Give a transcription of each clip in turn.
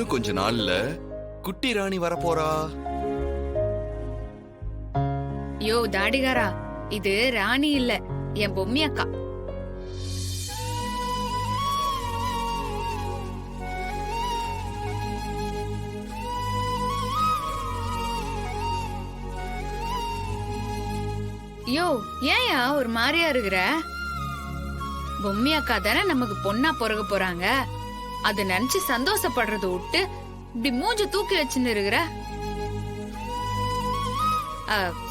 இன்னும் கொஞ்ச நாள்ல குட்டி ராணி வரப்போறா. யோ தாடிகாரா, இது ராணி இல்ல, என் பொம்மி அக்கா. யோ ஏயா ஒரு மாதிரியா இருக்கிற? பொம்மி அக்கா தானே நமக்கு பொண்ணா பிறகு போறாங்க, அது நினைச்சு சந்தோஷப்படுறத விட்டு இப்படி மூஞ்ச தூக்கி வச்சுன்னு இருக்கிற.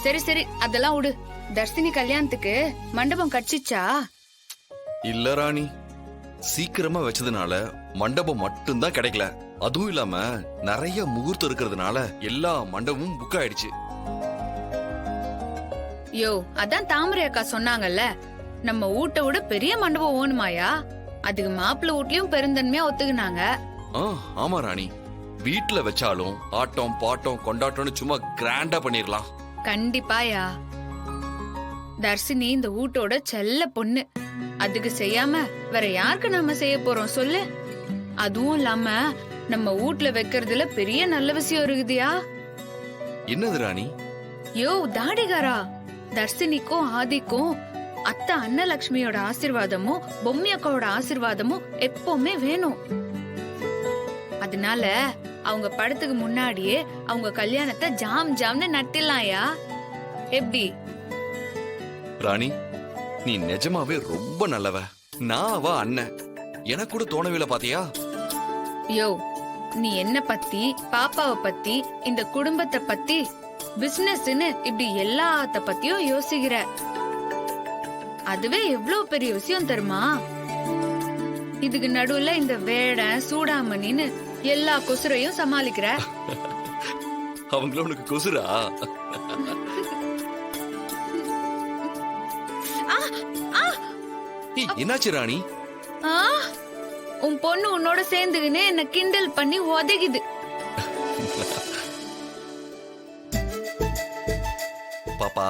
சரி சரி, அதெல்லாம் விடு. தர்ஷினி கல்யாணத்துக்கு மண்டபம் கட்சிச்சா? இல்ல ராணி, சீக்கிரமா வச்சதுனால மண்டபம் மட்டும்தான் கிடைக்கல. அதுவும் இல்லாம நிறைய முகூர்த்தம் இருக்கிறதுனால எல்லா மண்டபமும் புக் ஆயிடுச்சு. யோ அதான் தாமரை அக்கா சொன்னாங்கல்ல, நம்ம வீட்டை விட பெரிய மண்டபம் ஓணுமாயா. அதுக்கு மாப்பிள்ளை வீட்லயும் பெருந்தன்மையா ஒத்துக்குனாங்க. ஆமா ராணி, வீட்டுல வச்சாலும் ஆட்டம் பாட்டம் கொண்டாட்டம்னு சும்மா கிராண்டா பண்ணிரலாம். கண்டிப்பாயா. தர்ஷினி இந்த வீட்டோட செல்ல பொண்ணு, அதுக்கு செய்யாம வேற யாருக்கு நாம செய்ய போறோம் சொல்லு? அதுவும் இல்லாம நம்ம வீட்ல வைக்கிறதுல பெரிய நல்ல விஷயம் இருக்குதியா. என்னது ராணி? யோ தாடிகாரா, தர்ஷினிக்கும் ஆதிக்கும் அத்தை அன்னலட்சுமியோட ஆசீர்வாதமும் பொம்மி அக்காவோட ஆசீர்வாதமும் எப்பவுமே வேணும். அதனால அவங்க படத்துக்கு முன்னாடியே அவங்க கல்யாணத்தை ஜாம் ஜாம்னு நட்டிடலாம்யா. எப்படி ராணி, நீ நிஜமாவே ரொம்ப நல்லவ. நான் அவ அண்ணன், எனக்கு கூட தோணவில்லை பாத்தியா? யோ நீ என்ன பத்தி, பாப்பாவை பத்தி, இந்த குடும்பத்தை பத்தி, பிசினஸ்னு இப்படி எல்லாத்த பத்தியும் யோசிக்கிற. அதுவே எவ்வளவு பெரிய விஷயம் தெரியுமா? இதுக்கு நடுவுல இந்த வேடை சூடாமணின்னு எல்லா கொசுரையும் சமாளிக்கிற. அவங்கள உனக்கு கொசுரா? என்னாச்சு ராணி? உன் பொண்ணு உன்னோட சேர்ந்துக்கின்னு என்ன கிண்டல் பண்ணி உதைக்குது. பாப்பா,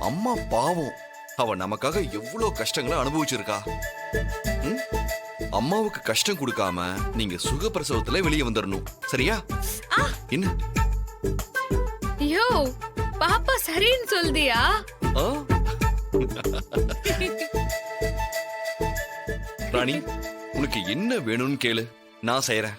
அம்மா பாவம், அவ நமக்காக எவ்வளவு கஷ்டங்களை அனுபவிச்சிருக்கா. அம்மாவுக்கு கஷ்டம் கொடுக்காம நீங்க சுகப்பிரசவத்துல வெளியே வந்துடணும், சரியா? என்ன யோ பாப்பா சரின்னு சொல்தியா? ராணி, உனக்கு என்ன வேணும்னு கேளு, நான் செய்யறேன்.